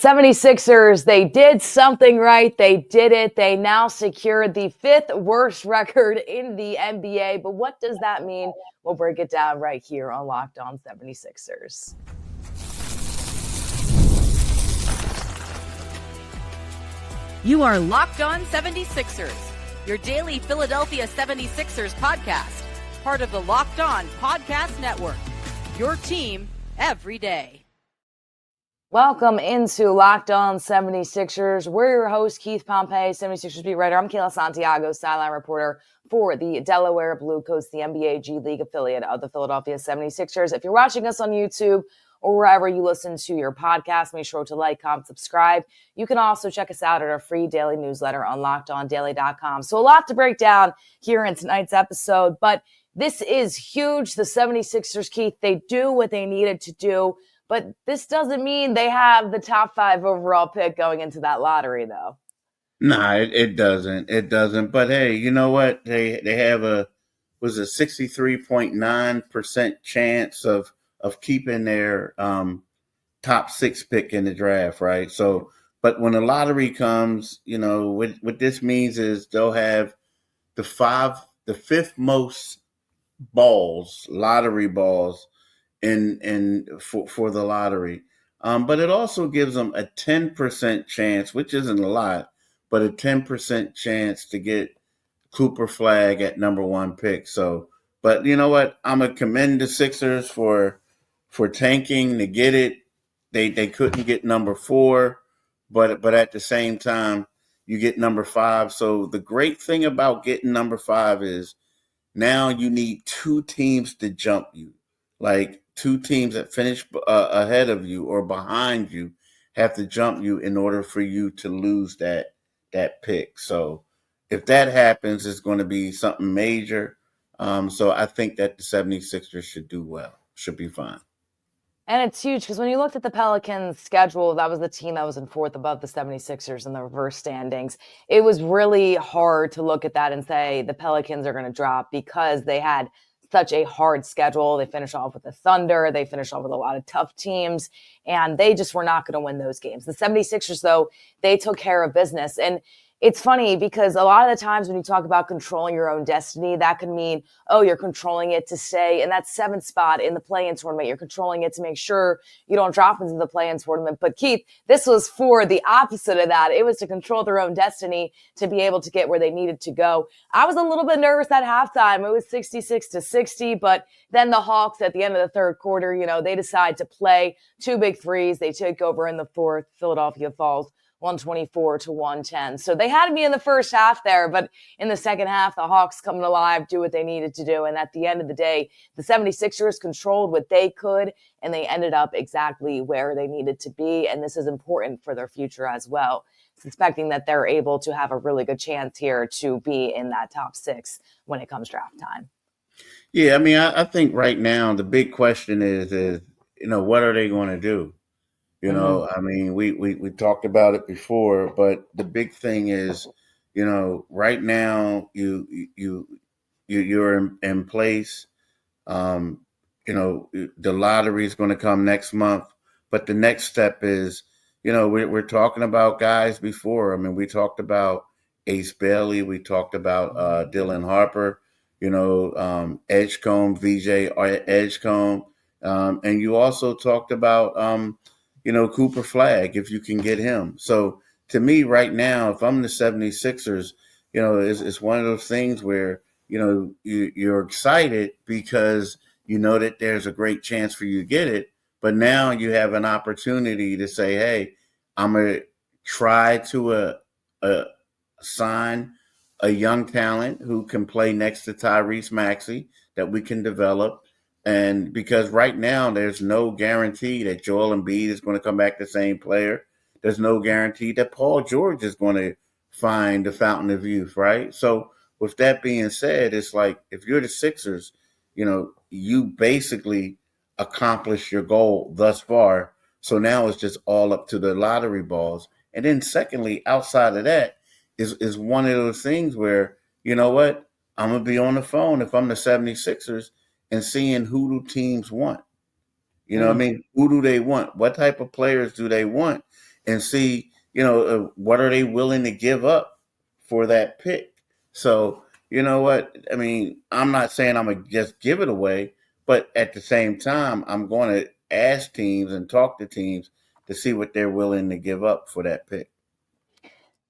76ers, they did something right. They did it. They now secured the fifth worst record in the NBA. But what does that mean? We'll break it down right here on Locked On 76ers. You are Locked On 76ers, your daily Philadelphia 76ers podcast, part of the Locked On Podcast Network, your team every day. Welcome into Locked On 76ers. We're your host, Keith Pompey, 76ers beat writer. I'm Kayla Santiago, sideline reporter for the Delaware Blue Coats, the NBA G League affiliate of the Philadelphia 76ers. If you're watching us on YouTube or wherever you listen to your podcast, make sure to like, comment, subscribe. You can also check us out at our free daily newsletter on LockedOnDaily.com. So a lot to break down here in tonight's episode, but this is huge. The 76ers, Keith, they do what they needed to do. But this doesn't mean they have the top 5 overall pick going into that lottery, though. Nah, it doesn't. It doesn't. But hey, you know what? They have a 63.9% chance of keeping their top 6 pick in the draft, right? So, but when the lottery comes, you know, what this means is they'll have the fifth most lottery balls for the lottery. But it also gives them a 10% chance, which isn't a lot, but a 10% chance to get Cooper FLAGG at number 1 pick. So, but you know what? I'm going to commend the Sixers for tanking to get it. They couldn't get number 4, but at the same time, you get number 5. So the great thing about getting number 5 is now you need 2 teams to jump you. Like 2 teams that finish ahead of you or behind you have to jump you in order for you to lose that pick. So if that happens, it's going to be something major. So I think that the 76ers should do well, should be fine. And it's huge because when you looked at the Pelicans' schedule, that was the team that was in 4th above the 76ers in the reverse standings. It was really hard to look at that and say the Pelicans are going to drop because they had such a hard schedule. They finished off with the Thunder. They finished off with a lot of tough teams, and they just were not going to win those games. The 76ers, though, they took care of business. And it's funny because a lot of the times when you talk about controlling your own destiny, that could mean, oh, you're controlling it to stay in that 7th spot in the play-in tournament. You're controlling it to make sure you don't drop into the play-in tournament. But Keith, this was for the opposite of that. It was to control their own destiny to be able to get where they needed to go. I was a little bit nervous at halftime. It was 66-60, but then the Hawks at the end of the 3rd quarter, you know, they decide to play 2 big threes. They take over in the 4th. Philadelphia falls 124-110. So they had me in the first half there, but in the second half, the Hawks coming alive, do what they needed to do. And at the end of the day, the 76ers controlled what they could, and they ended up exactly where they needed to be. And this is important for their future as well, suspecting that they're able to have a really good chance here to be in that top 6 when it comes draft time. Yeah, I mean, I think right now the big question is, you know, what are they going to do? You know, I mean, we talked about it before, but the big thing is, you know, right now you're in place. You know, the lottery is going to come next month, but the next step is, you know, we're talking about guys before. I mean, we talked about Ace Bailey, we talked about Dylan Harper, you know, Edgecombe, VJ Edgecombe, and you also talked about you know, Cooper FLAGG, if you can get him. So to me right now, if I'm the 76ers, you know, it's one of those things where, you know, you're excited because you know that there's a great chance for you to get it. But now you have an opportunity to say, hey, I'm going to try to sign a young talent who can play next to Tyrese Maxey that we can develop. And because right now there's no guarantee that Joel Embiid is going to come back the same player. There's no guarantee that Paul George is going to find the fountain of youth, right? So with that being said, it's like if you're the Sixers, you know, you basically accomplished your goal thus far. So now it's just all up to the lottery balls. And then secondly, outside of that is one of those things where, you know what, I'm going to be on the phone if I'm the 76ers and seeing who do teams want. You know what I mean? Who do they want? What type of players do they want? and see, what are they willing to give up for that pick. So, you know what? I mean, I'm not saying I'm going to just give it away, but at the same time, I'm going to ask teams and talk to teams to see what they're willing to give up for that pick.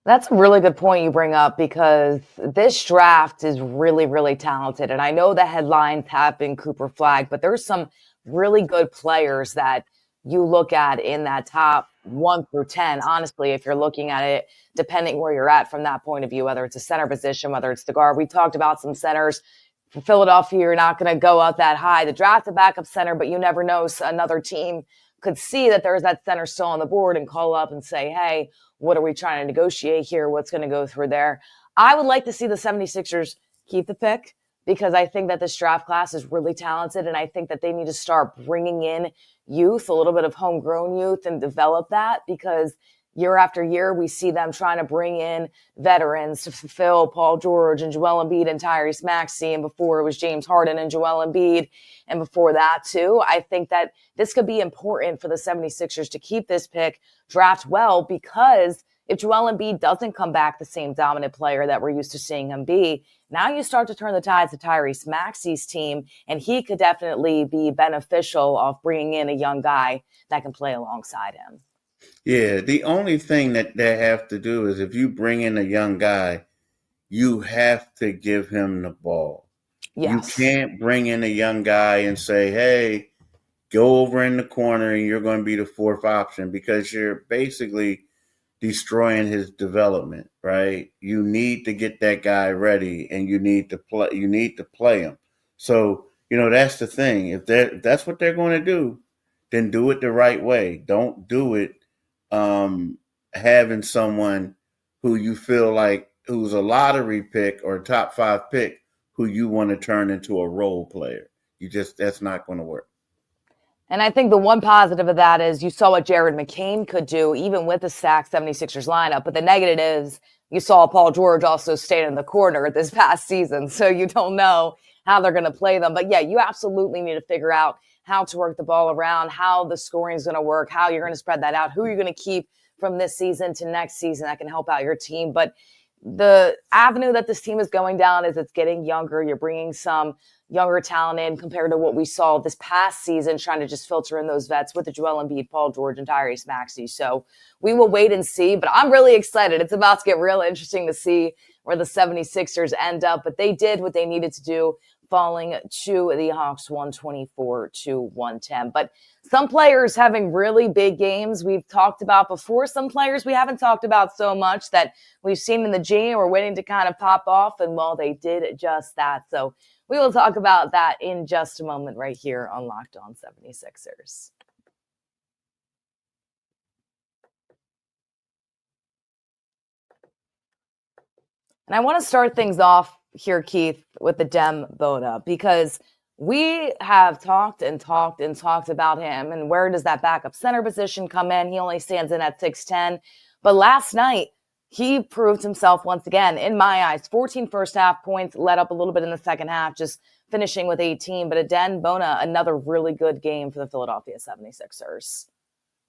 That's a really good point you bring up because this draft is really, really talented. And I know the headlines have been Cooper Flag, but there's some really good players that you look at in that top 1 through 10. Honestly, if you're looking at it, depending where you're at from that point of view, whether it's a center position, whether it's the guard. We talked about some centers. For Philadelphia, you're not going to go out that high to draft a backup center, but you never know. So another team could see that there's that center still on the board and call up and say, hey, what are we trying to negotiate here? What's going to go through there? I would like to see the 76ers keep the pick because I think that this draft class is really talented, and I think that they need to start bringing in youth, a little bit of homegrown youth, and develop that because year after year, we see them trying to bring in veterans to fulfill Paul George and Joel Embiid and Tyrese Maxey, and before it was James Harden and Joel Embiid, and before that too. I think that this could be important for the 76ers to keep this pick, draft well, because if Joel Embiid doesn't come back the same dominant player that we're used to seeing him be, now you start to turn the tides to Tyrese Maxey's team, and he could definitely be beneficial of bringing in a young guy that can play alongside him. Yeah, the only thing that they have to do is if you bring in a young guy, you have to give him the ball. Yes. You can't bring in a young guy and say, hey, go over in the corner and you're going to be the fourth option because you're basically destroying his development, right? You need to get that guy ready and you need to play him. So, that's the thing. If that's what they're going to do, then do it the right way. Don't do it having someone who you feel like who's a lottery pick or a top 5 pick who you want to turn into a role player. That's not going to work. And I think the one positive of that is you saw what Jared McCain could do, even with the stacked 76ers lineup. But the negative is you saw Paul George also stay in the corner this past season. So you don't know how they're going to play them. But yeah, you absolutely need to figure out how to work the ball around, how the scoring is going to work, how you're going to spread that out, who you're going to keep from this season to next season that can help out your team. But the avenue that this team is going down is it's getting younger. You're bringing some younger talent in compared to what we saw this past season, trying to just filter in those vets with the Joel Embiid, Paul George, and Tyrese Maxey. So we will wait and see, but I'm really excited. It's about to get real interesting to see where the 76ers end up, but they did what they needed to do, falling to the Hawks 124-110. But some players having really big games we've talked about before. Some players we haven't talked about so much that we've seen in the gym. We're waiting to kind of pop off, and well, they did just that. So we will talk about that in just a moment right here on Locked On 76ers. And I want to start things off here, Keith, with Adem Bona, because we have talked about him and where does that backup center position come in? He only stands in at 6'10". But last night, he proved himself once again, in my eyes. 14 first half points, let up a little bit in the second half, just finishing with 18. But Adem Bona, another really good game for the Philadelphia 76ers.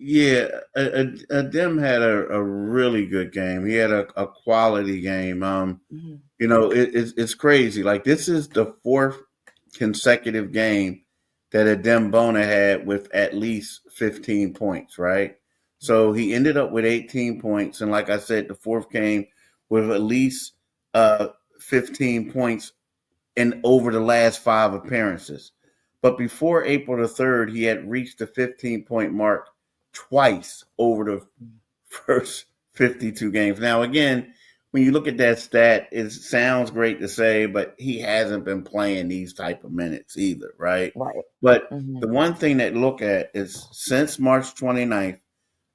Yeah, Adem had a really good game. He had a quality game. It's crazy. Like, this is the 4th consecutive game that Adem Bona had with at least 15 points, right? So he ended up with 18 points. And like I said, the 4th game with at least 15 points in over the last 5 appearances. But before April the 3rd, he had reached the 15-point mark twice over the first 52 games. Now, again, when you look at that stat, it sounds great to say, but he hasn't been playing these type of minutes either, right? Right. But the one thing that look at is since March 29th,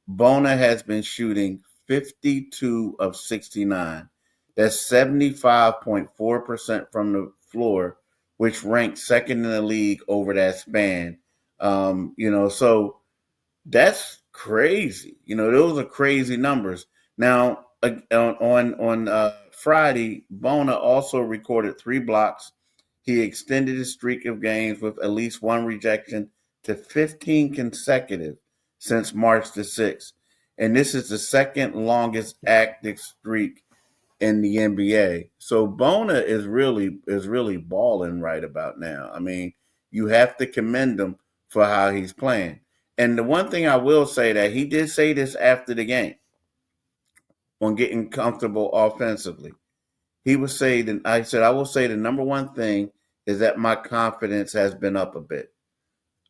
Bona has been shooting 52 of 69. That's 75.4% from the floor, which ranks second in the league over that span. So that's crazy. Those are crazy numbers. Now, on Friday, Bona also recorded 3 blocks. He extended his streak of games with at least 1 rejection to 15 consecutive since March the 6th. and this is the second longest active streak in the NBA. So Bona is really balling right about now. I mean, you have to commend him for how he's playing. And the one thing I will say that he did say this after the game on getting comfortable offensively. He would say that I said I will say the number one thing is that my confidence has been up a bit.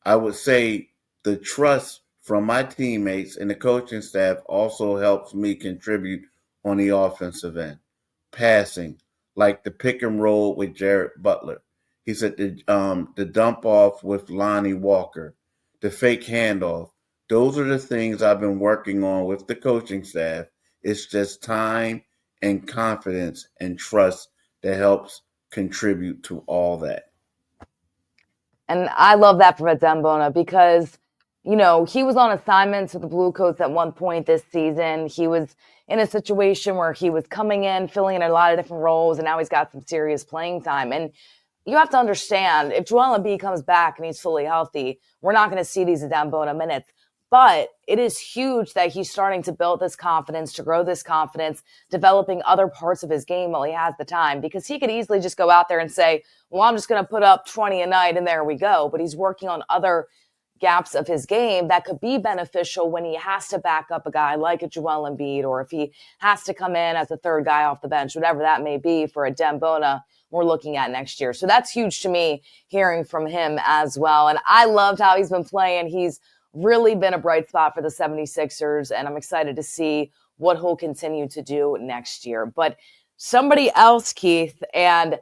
I would say the trust from my teammates and the coaching staff also helps me contribute on the offensive end. Passing, like the pick and roll with Jared Butler. He said the dump off with Lonnie Walker, the fake handoff. Those are the things I've been working on with the coaching staff. It's just time and confidence and trust that helps contribute to all that. And I love that from Adem Bona because, he was on assignments with the Bluecoats at one point this season. He was in a situation where he was coming in, filling in a lot of different roles, and now he's got some serious playing time. And you have to understand, if Joel Embiid comes back and he's fully healthy, we're not going to see these Adem Bona minutes. But it is huge that he's starting to build this confidence, to grow this confidence, developing other parts of his game while he has the time, because he could easily just go out there and say, well, I'm just going to put up 20 a night and there we go. But he's working on other gaps of his game that could be beneficial when he has to back up a guy like a Joel Embiid, or if he has to come in as a third guy off the bench, whatever that may be for Adem Bona we're looking at next year. So that's huge to me, hearing from him as well. And I loved how he's been playing. He's really been a bright spot for the 76ers, and I'm excited to see what he'll continue to do next year. But somebody else, Keith, and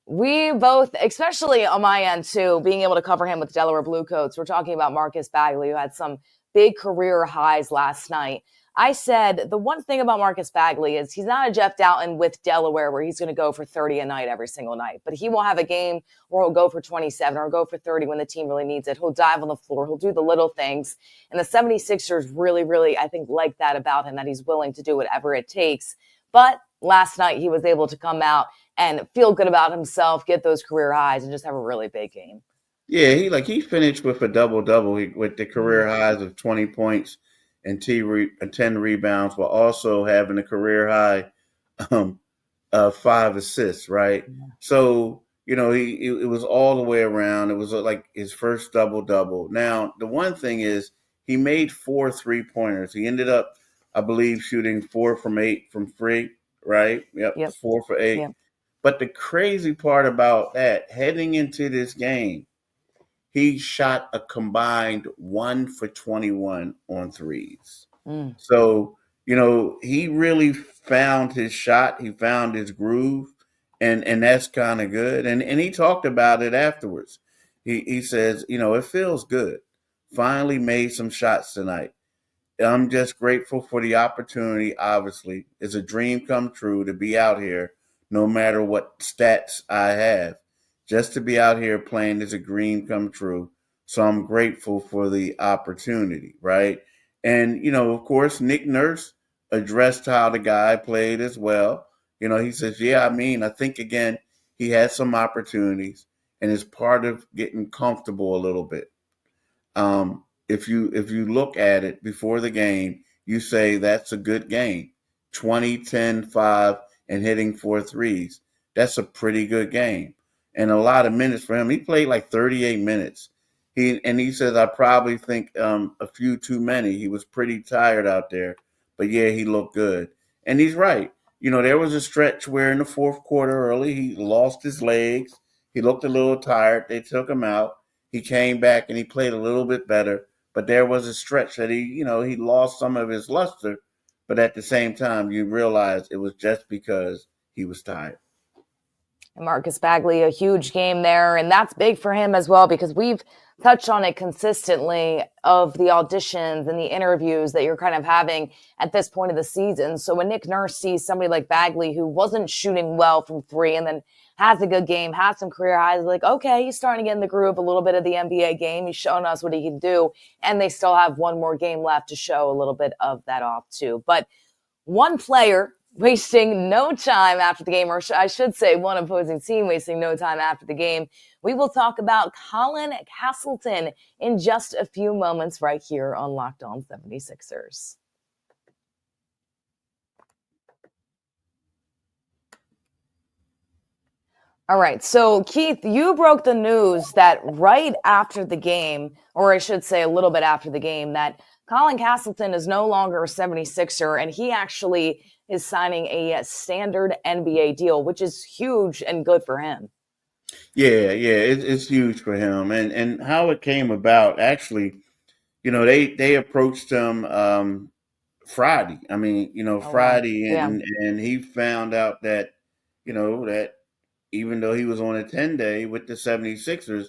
we both, especially on my end too, being able to cover him with Delaware Bluecoats, we're talking about Marcus Bagley, who had some big career highs last night. I said the one thing about Marcus Bagley is he's not a Jeff Doughton with Delaware where he's going to go for 30 a night every single night, but he will have a game where he'll go for 27 or go for 30 when the team really needs it. He'll dive on the floor. He'll do the little things. And the 76ers really, really, I think, like that about him, that he's willing to do whatever it takes. But last night he was able to come out and feel good about himself, get those career highs, and just have a really big game. Yeah, he finished with a double-double with the career highs of 20 points and 10 rebounds, while also having a career high 5 assists, right? Yeah. So, it was all the way around. It was like his first double-double. Now, the one thing is he made 4 3-pointers. He ended up, I believe, shooting 4 from 8 from free, right? Yep. 4 for 8. Yep. But the crazy part about that, heading into this game, he shot a combined 1 for 21 on threes. So, he really found his shot. He found his groove, and that's kind of good. And he talked about it afterwards. He says, it feels good. Finally made some shots tonight. I'm just grateful for the opportunity, obviously. It's a dream come true to be out here, no matter what stats I have. Just to be out here playing is a dream come true. So I'm grateful for the opportunity, right? And, of course, Nick Nurse addressed how the guy played as well. He says, I think, again, he had some opportunities, and it's part of getting comfortable a little bit. If you look at it before the game, you say that's a good game. 20, 10, 5, and hitting 4 threes. That's a pretty good game. And a lot of minutes for him. He played like 38 minutes. He says, I probably think a few too many. He was pretty tired out there. But, yeah, he looked good. And he's right. There was a stretch where in the fourth quarter early, he lost his legs. He looked a little tired. They took him out. He came back and he played a little bit better. But there was a stretch that he lost some of his luster. But at the same time, you realize it was just because he was tired. And Marcus Bagley, a huge game there. And that's big for him as well, because we've touched on it consistently of the auditions and the interviews that you're kind of having at this point of the season. So when Nick Nurse sees somebody like Bagley, who wasn't shooting well from 3 and then has a good game, has some career highs, like, okay, he's starting to get in the groove, a little bit of the NBA game. He's showing us what he can do. And they still have one more game left to show a little bit of that off too. But one player wasting no time after the game, or I should say one opposing team wasting no time after the game. We will talk about Colin Castleton in just a few moments right here on Locked On 76ers. All right. So, Keith, you broke the news that right after the game, or I should say a little bit after the game, that Colin Castleton is no longer a 76er, and he actually is signing a standard NBA deal, which is huge and good for him. Yeah, it's huge for him, and how it came about. Actually, they approached him Friday. I mean, Oh, wow. Friday, Yeah. and he found out that that even though he was on a 10-day with the 76ers,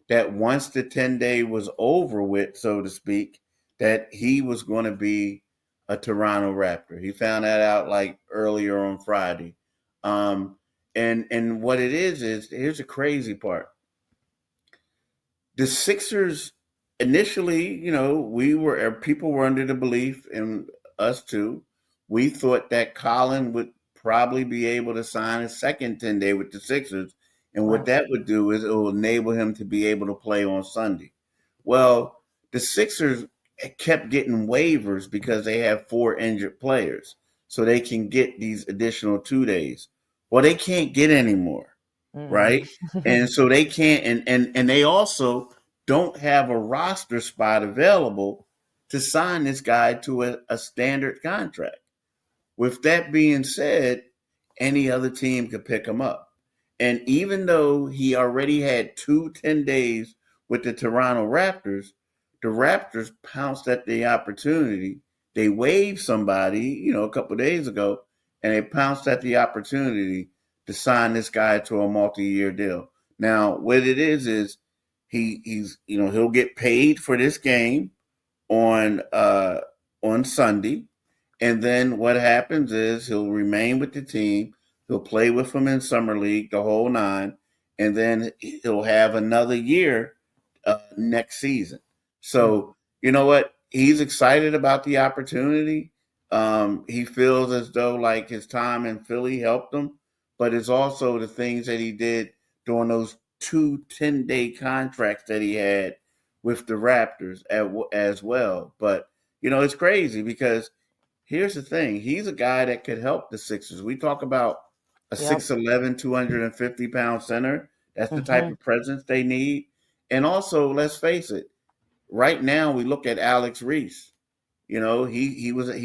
that once the 10-day was over with, so to speak, that he was going to be a Toronto Raptor. He found that out like earlier on Friday. Um, and what it is here's the crazy part. The Sixers initially, people were under the belief, and us too, we thought that Colin would probably be able to sign a second 10-day with the Sixers. And what Right. that would do is it will enable him to be able to play on Sunday. Well, the Sixers kept getting waivers because they have 4 injured players. So they can get these additional 2 days. Well, they can't get any more, Mm. right? And so they can't, and they also don't have a roster spot available to sign this guy to a standard contract. With that being said, any other team could pick him up. And even though he already had 10 days with the Toronto Raptors, the Raptors pounced at the opportunity. They waived somebody, a couple of days ago, and they pounced at the opportunity to sign this guy to a multi-year deal. Now, what it is he'll get paid for this game on Sunday. And then what happens is he'll remain with the team. He'll play with them in summer league, the whole nine, and then he'll have another year next season. So you know what? He's excited about the opportunity. He feels as though like his time in Philly helped him, but it's also the things that he did during those 10-day contracts that he had with the Raptors as well. But it's crazy because here's the thing. He's a guy that could help the Sixers. We talk about a Yep. 6'11", 250-pound center. That's the type Hmm. of presence they need. And also, let's face it, right now we look at Alex Reese. He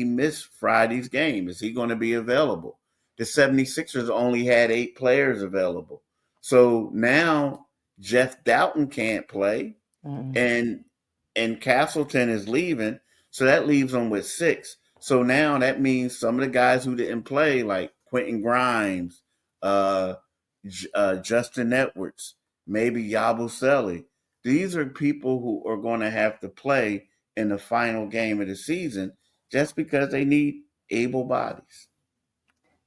missed Friday's game. Is he going to be available? The 76ers only had 8 players available. So now Jeff Doughton can't play Hmm. and Castleton is leaving, so that leaves them with 6. So now that means some of the guys who didn't play, like Quentin Grimes, uh, Justin Edwards, maybe Yabusele, these are people who are going to have to play in the final game of the season just because they need able bodies.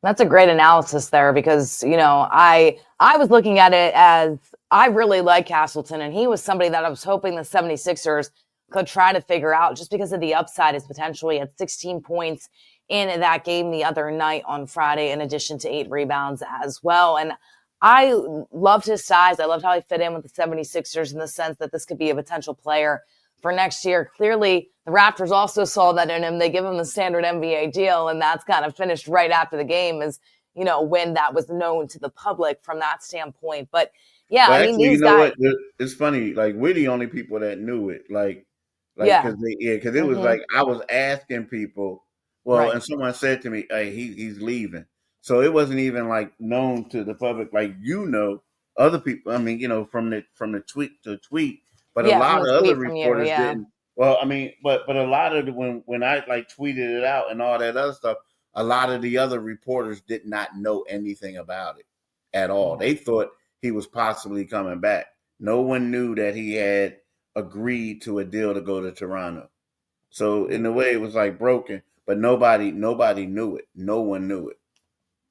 That's a great analysis there because, I was looking at it as I really like Castleton, and he was somebody that I was hoping the 76ers could try to figure out just because of the upside is potentially at 16 points in that game the other night on Friday, in addition to 8 rebounds as well. And I loved his size. I loved how he fit in with the 76ers in the sense that this could be a potential player for next year. Clearly, the Raptors also saw that in him. They give him the standard NBA deal, and that's kind of finished right after the game, as when that was known to the public from that standpoint. But yeah, I Well, mean, actually, you these know guys, what? It's funny. Like we're the only people that knew it. yeah, Because it was hmm, like I was asking people. Well, right, and someone said to me, "Hey, he's leaving." So it wasn't even like known to the public. Like other people. I mean, from the tweet to tweet, but a yeah, lot from the of other tweet from you, reporters yeah. didn't. Well, I mean, but a lot of when I like tweeted it out and all that other stuff, a lot of the other reporters did not know anything about it at all. Yeah. They thought he was possibly coming back. No one knew that he had agreed to a deal to go to Toronto. So in a way, it was like broken, but nobody knew it. No one knew it.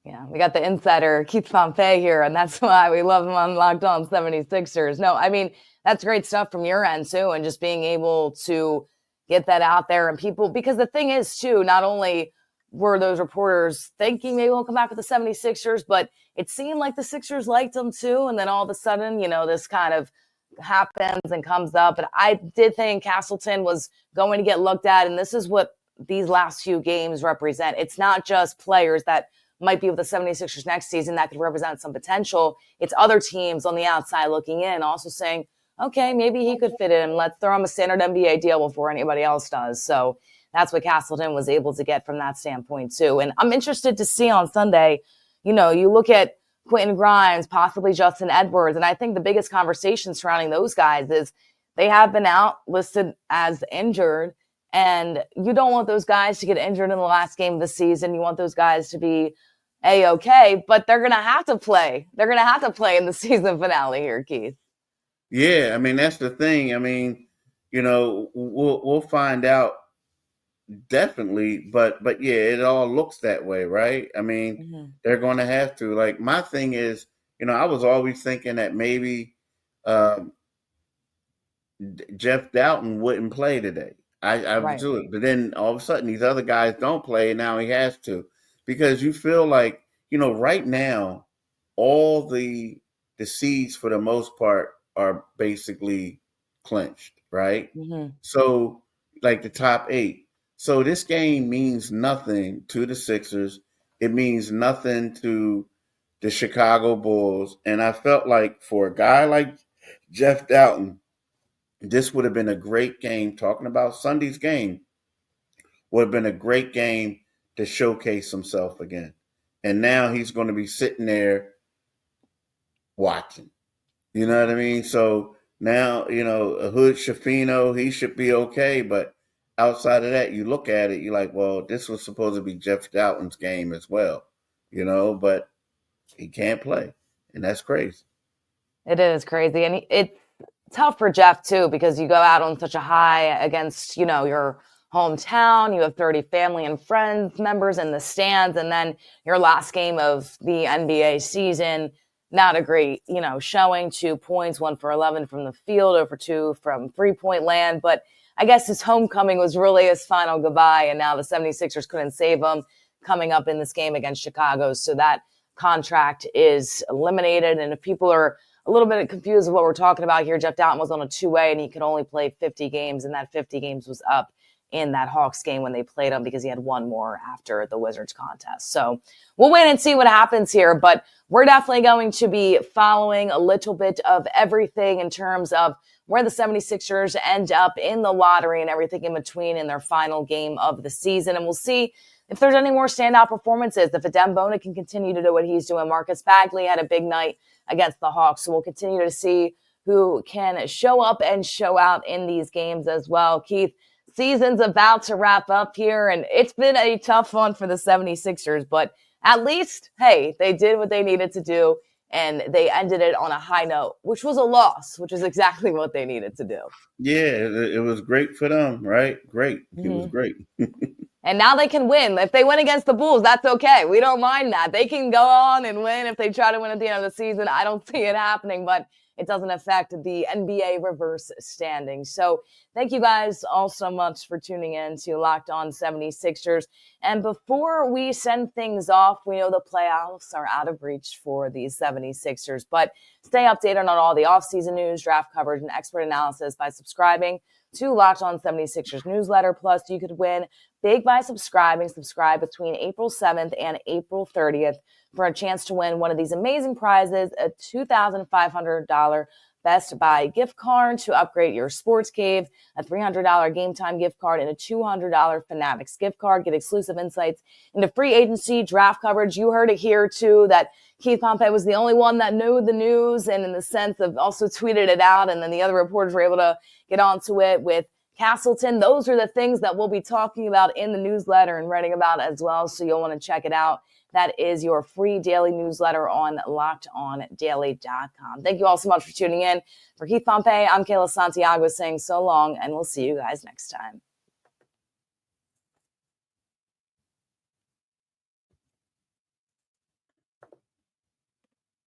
Yeah, we got the insider Keith Pompey here, and that's why we love him on Locked On 76ers. No, I mean, that's great stuff from your end, too, and just being able to get that out there and people, because the thing is, too, not only were those reporters thinking maybe we'll come back with the 76ers, but it seemed like the Sixers liked them, too, and then all of a sudden, this kind of happens and comes up. But I did think Castleton was going to get looked at, and this is what these last few games represent. It's not just players that might be with the 76ers next season that could represent some potential. It's other teams on the outside looking in also saying, okay, maybe he could fit in. Let's throw him a standard NBA deal before anybody else does. So that's what Castleton was able to get from that standpoint too. And I'm interested to see on Sunday, you look at Quentin Grimes, possibly Justin Edwards. And I think the biggest conversation surrounding those guys is they have been out listed as injured. And you don't want those guys to get injured in the last game of the season. You want those guys to be A-okay, but they're going to have to play. They're going to have to play in the season finale here, Keith. Yeah, I mean, that's the thing. I mean, we'll find out definitely, but yeah, it all looks that way, right? I mean, they're going to have to. Like, my thing is, I was always thinking that maybe Jeff Doughton wouldn't play today. I would do it, but then all of a sudden these other guys don't play, and now he has to, because you feel like right now all the seeds for the most part are basically clinched, right? So like the top 8. So this game means nothing to the Sixers. It means nothing to the Chicago Bulls, and I felt like for a guy like Jeff Doughton, this would have been a great game. Talking about Sunday's game, would have been a great game to showcase himself again. And now he's going to be sitting there watching. You know what I mean? So now, Hood Schifino, he should be okay. But outside of that, you look at it, you're like, well, this was supposed to be Jeff Doughton's game as well, but he can't play. And that's crazy. It is crazy. And it's tough for Jeff too, because you go out on such a high against, your hometown. You have 30 family and friends members in the stands, and then your last game of the NBA season, not a great, showing. 2 points, 1 for 11 from the field, 0 for 2 from 3-point land. But I guess his homecoming was really his final goodbye, and now the 76ers couldn't save him coming up in this game against Chicago. So that contract is eliminated. And if people are a little bit confused with what we're talking about here, Jeff Doughton was on a 2-way, and he could only play 50 games, and that 50 games was up in that Hawks game when they played him, because he had one more after the Wizards contest. So we'll wait and see what happens here, but we're definitely going to be following a little bit of everything in terms of where the 76ers end up in the lottery and everything in between in their final game of the season. And we'll see if there's any more standout performances, if Adem Bona can continue to do what he's doing. Marcus Bagley had a big night against the Hawks, so we'll continue to see who can show up and show out in these games as well. Keith, season's about to wrap up here, and it's been a tough one for the 76ers, but at least, hey, they did what they needed to do, and they ended it on a high note, which was a loss, which is exactly what they needed to do. Yeah, it was great for them, right? Great. It was great. And now they can win. If they win against the Bulls, that's okay. We don't mind that. They can go on and win if they try to win at the end of the season. I don't see it happening, but it doesn't affect the NBA reverse standing. So thank you guys all so much for tuning in to Locked On 76ers. And before we send things off, we know the playoffs are out of reach for the 76ers, but stay updated on all the offseason news, draft coverage, and expert analysis by subscribing to Locked On 76ers newsletter. Plus, you could win big by subscribing. Subscribe between April 7th and April 30th for a chance to win one of these amazing prizes, a $2,500 Best Buy gift card to upgrade your sports cave, a $300 Game Time gift card, and a $200 Fanatics gift card. Get exclusive insights into free agency, draft coverage. You heard it here, too, that Keith Pompey was the only one that knew the news, and in the sense of also tweeted it out, and then the other reporters were able to get onto it with Castleton. Those are the things that we'll be talking about in the newsletter and writing about as well, so you'll want to check it out. That is your free daily newsletter on LockedOnDaily.com. Thank you all so much for tuning in. For Keith Pompey, I'm Kayla Santiago saying so long, and we'll see you guys next time.